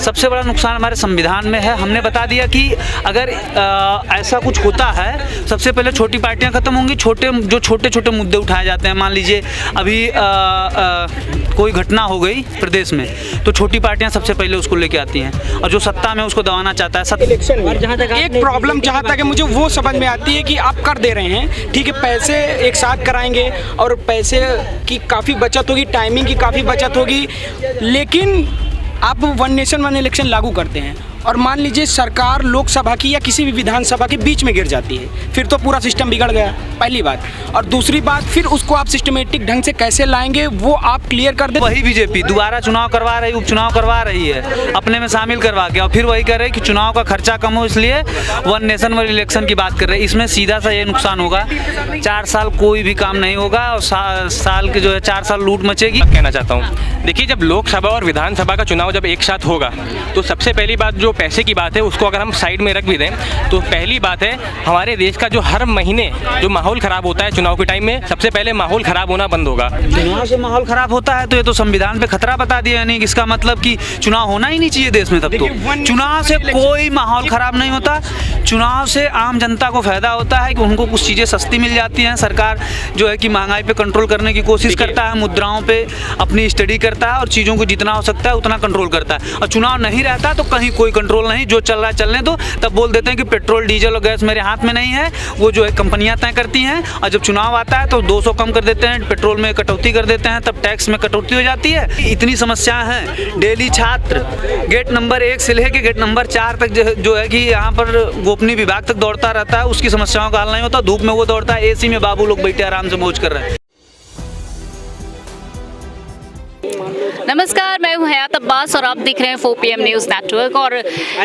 सबसे बड़ा नुकसान हमारे संविधान में है। हमने बता दिया कि अगर ऐसा कुछ होता है, सबसे पहले छोटी पार्टियां खत्म होंगी। जो छोटे छोटे मुद्दे उठाए जाते हैं, मान लीजिए अभी कोई घटना हो गई प्रदेश में, तो छोटी पार्टियां सबसे पहले उसको लेके आती हैं, और जो सत्ता में उसको दबाना चाहता है एक प्रॉब्लम जहाँ तक मुझे वो समझ में आती है कि आप कर दे रहे हैं, ठीक है, पैसे एक साथ कराएंगे और पैसे की काफ़ी बचत होगी, टाइमिंग की काफ़ी बचत होगी, लेकिन आप वन नेशन वन इलेक्शन लागू करते हैं और मान लीजिए सरकार लोकसभा की या किसी भी विधानसभा के बीच में गिर जाती है, फिर तो पूरा सिस्टम बिगड़ गया, पहली बात। और दूसरी बात, फिर उसको आप सिस्टमेटिक ढंग से कैसे लाएंगे वो आप क्लियर कर दे। वही बीजेपी दोबारा चुनाव करवा रही, उपचुनाव करवा रही है, अपने में शामिल करवा के, और फिर वही कह रहे कि चुनाव का खर्चा कम हो, इसलिए वन नेशन वन इलेक्शन की बात कर रहे हैं। इसमें सीधा सा ये नुकसान होगा, 4 साल कोई भी काम नहीं होगा और साल के जो है 4 साल लूट मचेगी। कहना चाहता हूँ, देखिए, जब लोकसभा और विधानसभा का चुनाव जब एक साथ होगा तो सबसे पहली बात जो पैसे की बात है उसको अगर हम साइड में रख भी दें, तो पहली बात है हमारे देश का जो हर महीने जो माहौल ख़राब होता है चुनाव के टाइम में, सबसे पहले माहौल ख़राब होना बंद होगा। चुनाव से माहौल ख़राब होता है तो ये तो संविधान पे खतरा बता दिया, यानी इसका मतलब कि चुनाव होना ही नहीं चाहिए देश में। तब तो चुनाव से कोई माहौल ख़राब नहीं होता, चुनाव से आम जनता को फ़ायदा होता है कि उनको कुछ चीज़ें सस्ती मिल जाती हैं। सरकार जो है कि महंगाई पे कंट्रोल करने की कोशिश करता है, मुद्राओं पे अपनी स्टडी करता है और चीज़ों को जितना हो सकता है उतना कंट्रोल करता है। और चुनाव नहीं रहता तो कहीं कोई कंट्रोल नहीं, जो चल रहा है चलने दो। तब बोल देते हैं कि पेट्रोल डीजल और गैस मेरे हाथ में नहीं है, वो जो है कंपनियां तय करती हैं। और जब चुनाव आता है तो 200 कम कर देते हैं, पेट्रोल में कटौती कर देते हैं, तब टैक्स में कटौती हो जाती है। इतनी समस्याएं हैं। डेली छात्र गेट नंबर 1 से लेकर गेट नंबर 4 तक जो है कि यहाँ पर गोपनीय विभाग तक दौड़ता रहता है, उसकी समस्याओं का हल नहीं होता। धूप में वो दौड़ता है, एसी में बाबू लोग बैठे आराम से मौज कर रहे हैं। नमस्कार, मैं हूं हयात अब्बास और आप देख रहे हैं 4PM न्यूज़ नेटवर्क। और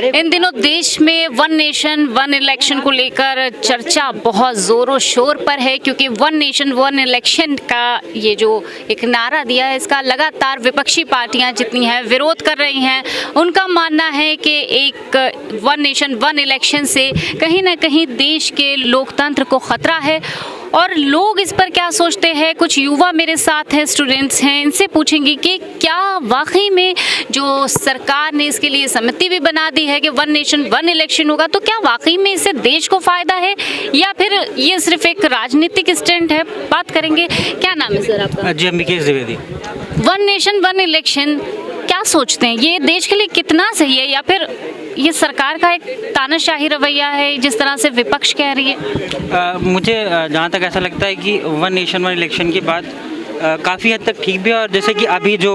इन दिनों देश में वन नेशन वन इलेक्शन को लेकर चर्चा बहुत ज़ोरों शोर पर है, क्योंकि वन नेशन वन इलेक्शन का ये जो एक नारा दिया है, इसका लगातार विपक्षी पार्टियां जितनी हैं विरोध कर रही हैं। उनका मानना है कि एक वन नेशन वन इलेक्शन से कहीं ना कहीं देश के लोकतंत्र को खतरा है। और लोग इस पर क्या सोचते हैं, कुछ युवा मेरे साथ हैं, स्टूडेंट्स हैं, इनसे पूछेंगे कि क्या वाकई में जो सरकार ने इसके लिए समिति भी बना दी है कि वन नेशन वन इलेक्शन होगा, तो क्या वाकई में इससे देश को फ़ायदा है या फिर ये सिर्फ एक राजनीतिक स्टंट है। बात करेंगे। क्या नाम है सर आपका? जी, Ambikesh Dwivedi. One nation one election क्या सोचते हैं, ये देश के लिए कितना सही है या फिर ये सरकार का एक तानाशाही रवैया है जिस तरह से विपक्ष कह रही है? मुझे जहाँ तक ऐसा लगता है कि वन नेशन वन इलेक्शन के बाद काफ़ी हद तक ठीक भी है। और जैसे कि अभी जो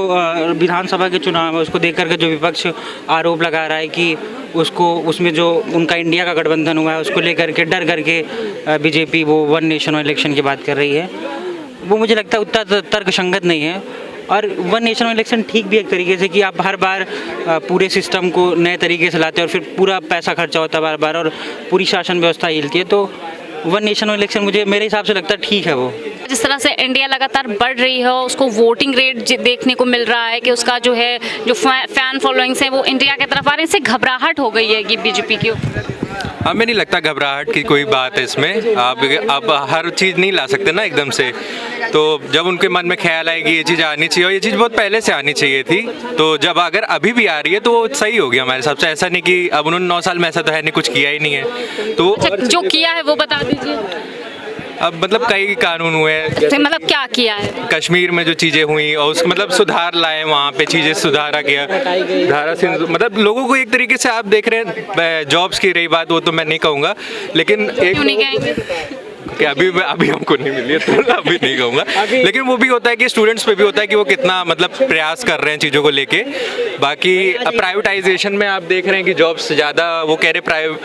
विधानसभा के चुनाव है उसको देख करके जो विपक्ष आरोप लगा रहा है कि उसमें जो उनका इंडिया का गठबंधन हुआ है उसको लेकर के डर करके बीजेपी वो वन नेशन वन इलेक्शन की बात कर रही है, वो मुझे लगता है उतना तर्कसंगत नहीं है। और वन नेशन वन इलेक्शन ठीक भी एक तरीके से कि आप हर बार पूरे सिस्टम को नए तरीके से लाते हैं और फिर पूरा पैसा खर्चा होता है बार बार और पूरी शासन व्यवस्था हिलती है। तो वन नेशन वन इलेक्शन मुझे मेरे हिसाब से लगता है ठीक है। वो जिस तरह से इंडिया लगातार बढ़ रही है, उसको वोटिंग रेट देखने को मिल रहा है कि उसका जो है जो फैन फॉलोइंग्स है वो इंडिया की तरफ आ रहे हैं, इससे घबराहट हो गई है कि बीजेपी की। हमें नहीं लगता घबराहट की कोई बात है इसमें। आप हर चीज़ नहीं ला सकते ना एकदम से, तो जब उनके मन में ख्याल आएगी ये चीज़ आनी चाहिए और ये चीज़ बहुत पहले से आनी चाहिए थी, तो जब अगर अभी भी आ रही है तो वो सही हो गया हमारे हिसाब से। ऐसा नहीं कि अब उन्होंने 9 साल में ऐसा तो है नहीं, कुछ किया ही नहीं है। तो जो किया है वो बता दीजिए। अब मतलब कई कानून हुए हैं, मतलब क्या किया है? कश्मीर में जो चीज़ें हुई और उसको मतलब सुधार लाए, वहाँ पे चीज़ें सुधारा गया। धारा सिंधु मतलब लोगों को एक तरीके से आप देख रहे हैं। जॉब्स की रही बात, वो तो मैं नहीं कहूँगा, लेकिन एक कि अभी हमको नहीं मिली है तो अभी नहीं कहूँगा, लेकिन वो भी होता है कि स्टूडेंट्स पे भी होता है कि वो कितना मतलब प्रयास कर रहे हैं चीज़ों को लेके। बाकी प्राइवेटाइजेशन में आप देख रहे हैं कि जॉब्स ज़्यादा वो कह रहे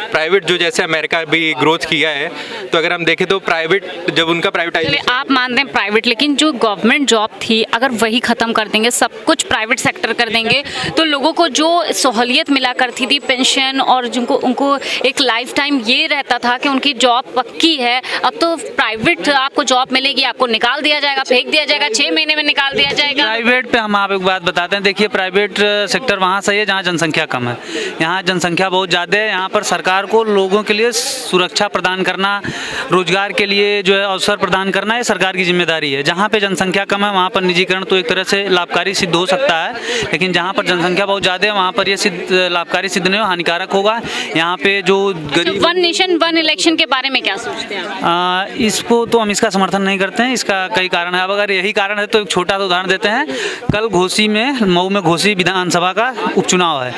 प्राइवेट जो जैसे अमेरिका भी ग्रोथ किया है, तो अगर हम देखें तो प्राइवेट जब उनका प्राइवेटाइजेशन आप मानते हैं प्राइवेट, लेकिन जो गवर्नमेंट जॉब थी अगर वही ख़त्म कर देंगे, सब कुछ प्राइवेट सेक्टर कर देंगे, तो लोगों को जो सहूलियत मिला करती थी पेंशन और जिनको उनको एक लाइफ टाइम ये रहता था कि उनकी जॉब पक्की है, अब तो प्राइवेट आपको जॉब मिलेगी, आपको निकाल दिया जाएगा, फेंक दिया जाएगा, 6 महीने में निकाल दिया जाएगा। प्राइवेट पे हम आप एक बात बताते हैं, देखिए प्राइवेट सेक्टर वहाँ सही है जहाँ जनसंख्या कम है। यहाँ जनसंख्या बहुत ज़्यादा है, यहाँ पर सरकार को लोगों के लिए सुरक्षा प्रदान करना, रोजगार के लिए जो है अवसर प्रदान करना, ये सरकार की जिम्मेदारी है। जहाँ पे जनसंख्या कम है वहाँ पर निजीकरण तो एक तरह से लाभकारी सिद्ध हो सकता है, लेकिन जहाँ पर जनसंख्या बहुत ज़्यादा है वहाँ पर ये लाभकारी सिद्ध नहीं हो, हानिकारक होगा। यहाँ पे जो गरीब वन नेशन वन इलेक्शन के बारे में क्या सोचते हैं आप? इसको तो हम इसका समर्थन नहीं करते हैं, इसका कई कारण है। अब अगर यही कारण है तो एक छोटा सा उदाहरण देते हैं। कल घोसी में, मऊ में घोसी विधानसभा का उपचुनाव है।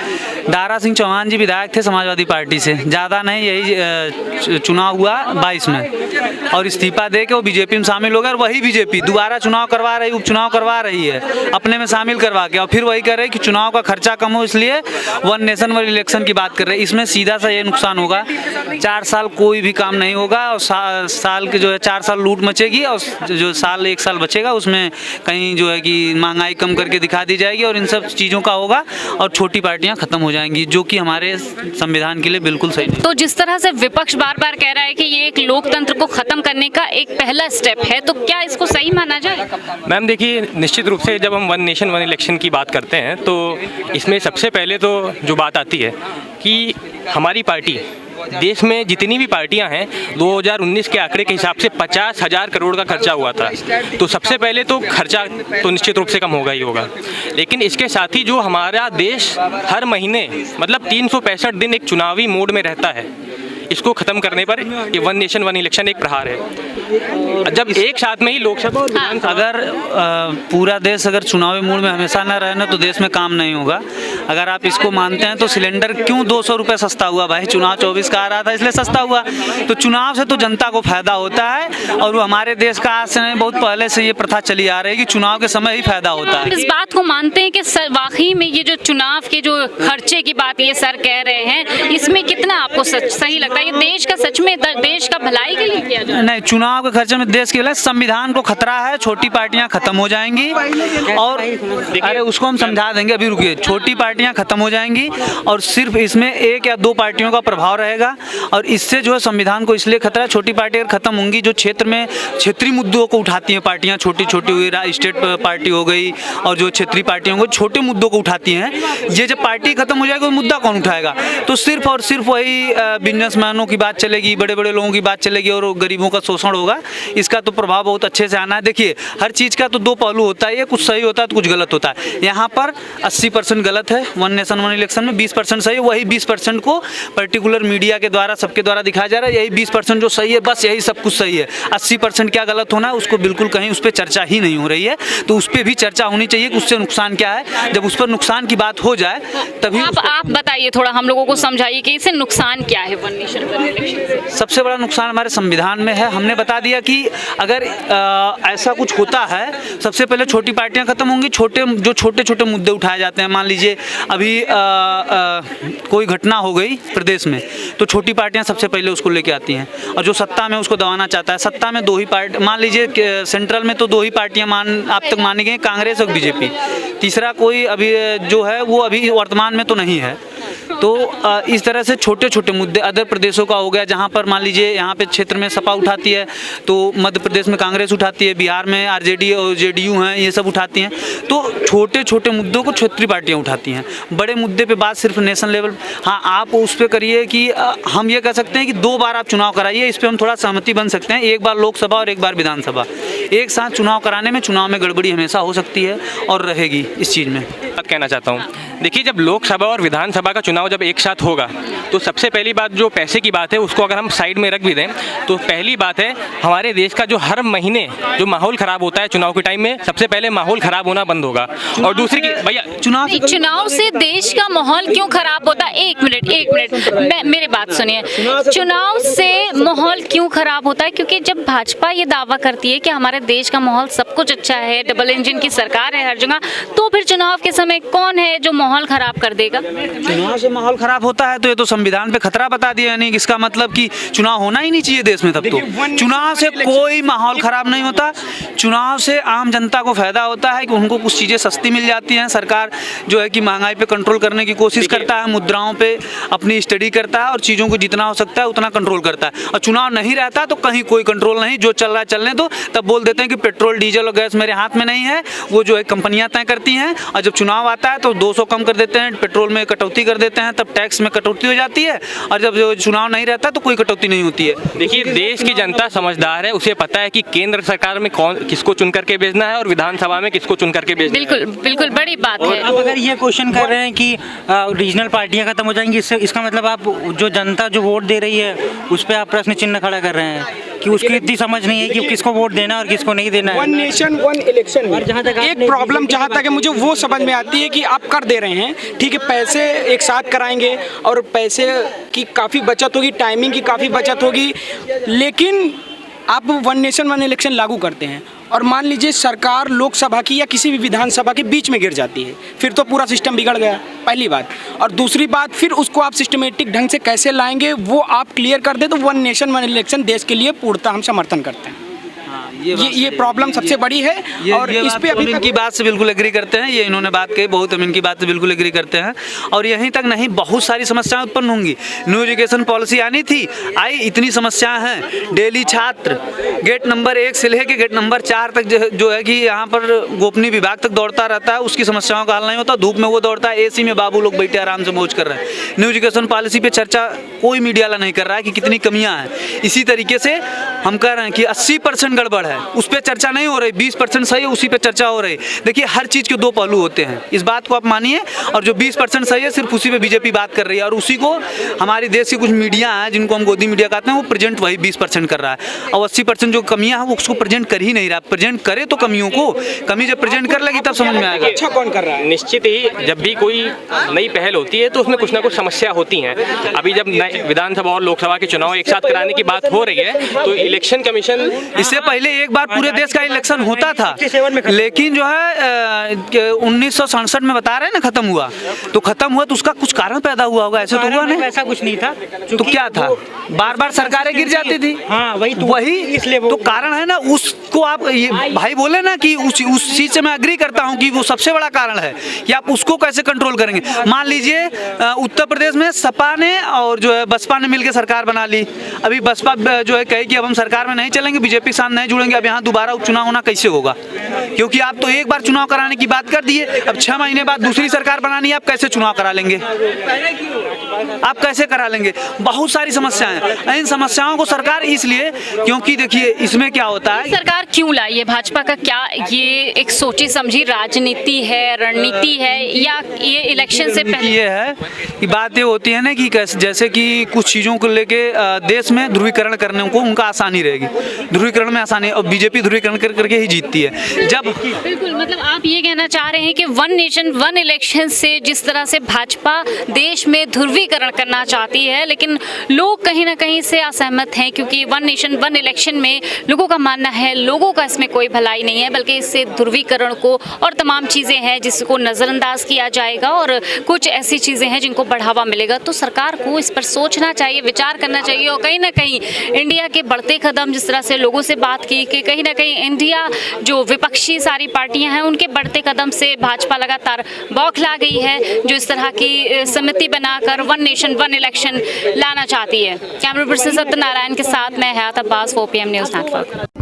दारा सिंह चौहान जी विधायक थे समाजवादी पार्टी से, ज़्यादा नहीं यही चुनाव हुआ 22 में, और इस्तीफा दे के वो बीजेपी में शामिल हो गए। और वही बीजेपी दोबारा चुनाव करवा रही, उपचुनाव करवा रही है अपने में शामिल करवा के, और फिर वही कह रहे कि चुनाव का खर्चा कम हो इसलिए वन नेशन वन इलेक्शन की बात कर रहे हैं। इसमें सीधा सा ये नुकसान होगा, 4 साल कोई भी काम नहीं होगा, और साल के जो है 4 साल लूट मचेगी, और जो साल 1 साल बचेगा उसमें कहीं जो है कि महंगाई कम करके दिखा दी जाएगी, और इन सब चीज़ों का होगा, और छोटी पार्टियां खत्म हो जाएंगी, जो कि हमारे संविधान के लिए बिल्कुल सही नहीं। तो जिस तरह से विपक्ष बार बार कह रहा है कि ये एक लोकतंत्र को खत्म करने का एक पहला स्टेप है, तो क्या इसको सही माना जाए? मैम देखिए, निश्चित रूप से जब हम वन नेशन वन इलेक्शन की बात करते हैं तो इसमें सबसे पहले तो जो बात आती है कि हमारी पार्टी, देश में जितनी भी पार्टियां हैं, 2019 के आंकड़े के हिसाब से 50,000 करोड़ का खर्चा हुआ था। तो सबसे पहले तो खर्चा तो निश्चित रूप से कम होगा ही होगा, लेकिन इसके साथ ही जो हमारा देश हर महीने मतलब 365 दिन एक चुनावी मोड में रहता है, इसको खत्म करने पर ये वन नेशन वन इलेक्शन एक प्रहार है। जब एक साथ में ही लोकसभा और विधानसभा, अगर पूरा देश अगर चुनावी मूड में हमेशा न रहे ना तो देश में काम नहीं होगा। अगर आप इसको मानते हैं तो सिलेंडर क्यों 200 रुपये सस्ता हुआ भाई? चुनाव 24 का आ रहा था इसलिए सस्ता हुआ। तो चुनाव से तो जनता को फायदा होता है, और वो हमारे देश का आज से नहीं बहुत पहले से ये प्रथा चली आ रही है कि चुनाव के समय ही फायदा होता है। इस बात को मानते हैं कि वाकई में ये जो चुनाव के जो खर्चे की बात ये सर कह रहे हैं, इसमें कितना आपको सही लगता है? ये देश का सच में देश का भलाई के लिए किया जाए? नहीं, चुनाव के खर्चे में देश के लिए संविधान को खतरा है, छोटी पार्टियां खत्म हो जाएंगी, और अरे उसको हम समझा देंगे, अभी रुकिए। छोटी पार्टियां खत्म हो जाएंगी और सिर्फ इसमें 1 या 2 पार्टियों का प्रभाव रहेगा, और इससे जो है संविधान को इसलिए खतरा है। छोटी पार्टियां खत्म होंगी जो क्षेत्र में क्षेत्रीय मुद्दों को उठाती हैं, पार्टियां छोटी छोटी हुई, स्टेट पार्टी हो गई, और जो क्षेत्रीय पार्टियां हो गई, छोटे मुद्दों को उठाती हैं। ये जब पार्टी खत्म हो जाएगी, वो मुद्दा कौन उठाएगा? तो सिर्फ और सिर्फ वही बिजनेसमैनों की बात चलेगी, बड़े बड़े लोगों की बात चलेगी, और गरीबों का शोषण होगा। इसका तो प्रभाव बहुत अच्छे से आना है। देखिए, हर चीज़ का तो 2 पहलू होता है, ये कुछ सही होता है तो कुछ गलत होता है। यहाँ पर 80% गलत है वन नेशन वन इलेक्शन में, 20% सही है। वही 20% को पर्टिकुलर मीडिया के द्वारा सबके द्वारा दिखाया जा रहा है, यही 20% जो सही है, बस यही सब कुछ सही है। 80% क्या गलत होना है उसको बिल्कुल कहीं उस पर चर्चा ही नहीं हो रही है। तो उस पर भी चर्चा होनी चाहिए कि उससे नुकसान क्या है। जब उस पर नुकसान की बात हो जाए तभी आप बताइए, थोड़ा हम लोगों को समझाइए कि इससे नुकसान क्या है वन नेशन वन इलेक्शन से? सबसे बड़ा नुकसान हमारे संविधान में है। हमने बता दिया कि अगर ऐसा कुछ होता है, सबसे पहले छोटी पार्टियां खत्म होंगी। जो छोटे छोटे मुद्दे उठाए जाते हैं, मान लीजिए अभी कोई घटना हो गई प्रदेश में, तो छोटी पार्टियां सबसे पहले उसको लेके आती हैं, और जो सत्ता में उसको दबाना चाहता है। सत्ता में 2 ही पार्टी, मान लीजिए सेंट्रल में तो 2 ही पार्टियां आप तक मानी गई, कांग्रेस और बीजेपी। तीसरा कोई अभी जो है वो अभी वर्तमान में तो नहीं है। तो इस तरह से छोटे छोटे मुद्दे अदर प्रदेशों का हो गया, जहाँ पर मान लीजिए यहाँ पे क्षेत्र में सपा उठाती है, तो मध्य प्रदेश में कांग्रेस उठाती है, बिहार में आरजेडी और जेडीयू हैं, ये सब उठाती हैं। तो छोटे छोटे मुद्दों को क्षेत्रीय पार्टियाँ उठाती हैं। बड़े मुद्दे पे बात सिर्फ नेशनल लेवल, हाँ आप उस पर करिए कि हम ये कह सकते हैं कि 2 बार आप चुनाव कराइए, इस पर हम थोड़ा सहमति बन सकते हैं। 1 बार लोकसभा और 1 बार विधानसभा, एक साथ चुनाव कराने में चुनाव में गड़बड़ी हमेशा हो सकती है और रहेगी इस चीज़ में। बात कहना चाहता हूँ, देखिए जब लोकसभा और विधानसभा का चुनाव जब एक साथ होगा तो सबसे पहली बात जो पैसे की बात है उसको अगर हम साइड में रख भी दें तो पहली बात है हमारे देश का जो हर महीने जो माहौल खराब होता है चुनाव के टाइम में, सबसे पहले माहौल खराब होना बंद होगा। और दूसरी की भैया चुनाव से देश का माहौल क्यों खराब होता है? एक मिनट मेरी बात सुनिए। चुनाव से माहौल क्यों खराब होता है? क्योंकि जब भाजपा ये दावा करती है कि हमारे देश का माहौल सब कुछ अच्छा है, डबल इंजन की सरकार है हर जगह, तो फिर चुनाव के समय कौन है जो माहौल खराब कर देगा? चुनाव से माहौल खराब होता है तो ये तो संविधान पे खतरा बता दिया, यानी इसका मतलब कि चुनाव होना ही नहीं चाहिए देश में। तब तो चुनाव से कोई माहौल खराब नहीं होता, चुनाव से आम जनता को फायदा होता है कि उनको कुछ चीज़ें सस्ती मिल जाती हैं। सरकार जो है कि महंगाई पे कंट्रोल करने की कोशिश करता है, मुद्राओं पे अपनी स्टडी करता है और चीज़ों को जितना हो सकता है उतना कंट्रोल करता है। और चुनाव नहीं रहता तो कहीं कोई कंट्रोल नहीं, जो चल रहा है चलने दो। तब बोल देते हैं कि पेट्रोल डीजल और गैस मेरे हाथ में नहीं है, वो जो है कंपनियां तय करती हैं। और जब चुनाव आता है तो 200 कम कर देते हैं, पेट्रोल में कटौती कर देते हैं, तब टैक्स में कटौती हो जाती है। और जब जो चुनाव नहीं रहता तो कोई कटौती नहीं होती है। देखिए, देश की जनता समझदार है, उसे पता है कि केंद्र सरकार में कौन किसको चुन करके भेजना है और विधानसभा में किसको चुन करके भेजना है। बिल्कुल बिल्कुल बड़ी बात है। आप अगर ये क्वेश्चन कर रहे हैं कि रीजनल पार्टियां खत्म हो जाएंगी, इसका मतलब आप जो जनता जो वोट दे रही है उस पर आप प्रश्न चिन्ह खड़ा कर रहे हैं कि उसकी इतनी समझ नहीं है कि किसको वोट देना और किसको नहीं देना है। वन नेशन वन इलेक्शन में जहाँ तक एक प्रॉब्लम जहाँ तक है मुझे वो समझ में आती है कि आप कर दे रहे हैं, ठीक है, पैसे एक साथ कराएंगे और पैसे की काफ़ी बचत होगी, टाइमिंग की काफ़ी बचत होगी, लेकिन आप वन नेशन वन इलेक्शन लागू करते हैं और मान लीजिए सरकार लोकसभा की या किसी भी विधानसभा के बीच में गिर जाती है, फिर तो पूरा सिस्टम बिगड़ गया, पहली बात। और दूसरी बात, फिर उसको आप सिस्टमेटिक ढंग से कैसे लाएंगे वो आप क्लियर कर दे तो वन नेशन वन इलेक्शन देश के लिए पूर्णतः हम समर्थन करते हैं। ये प्रॉब्लम सबसे बड़ी है और इस पे अभी इनकी बात से बिल्कुल एग्री करते हैं। ये इन्होंने बात कही, बहुत हम इनकी बात से बिल्कुल एग्री करते हैं। और यहीं तक नहीं, बहुत सारी समस्याएं उत्पन्न होंगी। न्यू एजुकेशन पॉलिसी आनी थी, आई, इतनी समस्याएं हैं। डेली छात्र गेट नंबर 1 से लेकर गेट नंबर 4 तक जो है कि यहाँ पर गोपनीय विभाग तक दौड़ता रहता है, उसकी समस्याओं का हल नहीं होता। धूप में वो दौड़ता है, AC में बाबू लोग बैठे आराम से मौज कर रहे हैं। न्यू एजुकेशन पॉलिसी पे चर्चा कोई मीडिया वाला नहीं कर रहा है कि कितनी कमियां हैं। इसी तरीके से हम कह रहे हैं कि 80% गड़बड़ है, उस पर चर्चा नहीं हो रही। 20% सही है, उसी पे चर्चा हो रही। देखिए, हर चीज़ के दो पहलू होते हैं, इस बात को आप मानिए। और जो 20% सही है, सिर्फ उसी पे बीजेपी बात कर रही है और उसी को हमारी देश की कुछ मीडिया हैं जिनको हम गोदी मीडिया कहते हैं, वो प्रेजेंट वही 20% कर रहा है। और 80% जो कमियां हैं वो उसको प्रेजेंट कर ही नहीं रहा। प्रेजेंट करे तो कमियों को, कमी जब प्रेजेंट कर लेगी तब समझ में आएगा। अच्छा कौन कर रहा है? निश्चित ही जब भी कोई नई पहल होती है तो उसमें कुछ ना कुछ समस्या होती हैं। अभी जब विधानसभा और लोकसभा के चुनाव एक साथ कराने की बात हो रही है तो इलेक्शन कमीशन, इससे पहले एक बार पूरे देश का इलेक्शन होता था, लेकिन जो है 1967 में बता रहे हैं ना खत्म हुआ, तो खत्म हुआ तो उसका कुछ कारण पैदा हुआ होगा, ऐसे तो हुआ नहीं। ऐसा कुछ नहीं था। तो क्या था? बार बार सरकारें गिर जाती थी। हाँ, वही इसलिए तो कारण है ना। उसको आप ये भाई बोले ना कि उस चीज से मैं अग्री करता हूँ कि वो सबसे बड़ा कारण है कि आप उसको कैसे कंट्रोल करेंगे। मान लीजिए उत्तर प्रदेश में सपा ने और जो है बसपा ने मिलकर सरकार बना ली। अभी बसपा जो है कहे कि अब हम सरकार में नहीं चलेंगे, बीजेपी के साथ नहीं जुड़ेंगे। अब यहाँ दोबारा उपचुनाव होना कैसे होगा? क्योंकि आप तो एक बार चुनाव कराने की बात कर दिए, अब 6 महीने बाद दूसरी सरकार बनानी है, आप कैसे चुनाव करा लेंगे? आप कैसे करा लेंगे? बहुत सारी समस्याएं हैं। इन समस्याओं को सरकार इसलिए, क्योंकि देखिए इसमें क्या होता है, सरकार क्यों लाई है? भाजपा का क्या ये एक सोची समझी राजनीति है, रणनीति है, या ये इलेक्शन से पहले? ये है कि बात ये होती है ना कि जैसे कि कुछ चीज़ों को लेके देश में ध्रुवीकरण करने को उनका आसानी रहेगी, ध्रुवीकरण में आसानी, और बीजेपी ध्रुवीकरण करके ही जीतती है। जब बिल्कुल, मतलब आप ये कहना चाह रहे हैं कि वन नेशन वन इलेक्शन से जिस तरह से भाजपा देश में ध्रुवीकरण करना चाहती है, लेकिन लोग कहीं ना कहीं से असहमत हैं, क्योंकि वन नेशन वन इलेक्शन में लोगों का मानना है लोगों का इसमें कोई भलाई नहीं है, बल्कि इससे ध्रुवीकरण को और तमाम चीज़ें हैं जिसको नज़रअंदाज किया जाएगा और कुछ ऐसी चीज़ें हैं जिनको बढ़ावा मिलेगा। तो सरकार को इस पर सोचना चाहिए, विचार करना चाहिए। और कहीं ना कहीं इंडिया के बढ़ते कदम, जिस तरह से लोगों से बात की कि कहीं ना कहीं इंडिया जो विपक्षी सारी पार्टियां हैं उनके बढ़ते कदम से भाजपा लगातार बौखला गई है, जो इस तरह की समिति बनाकर वन नेशन वन इलेक्शन लाना चाहती है। कैमरा पर्सन सत्यनारायण के साथ मैं हयात अब्बास, 4PM न्यूज़ नेटवर्क।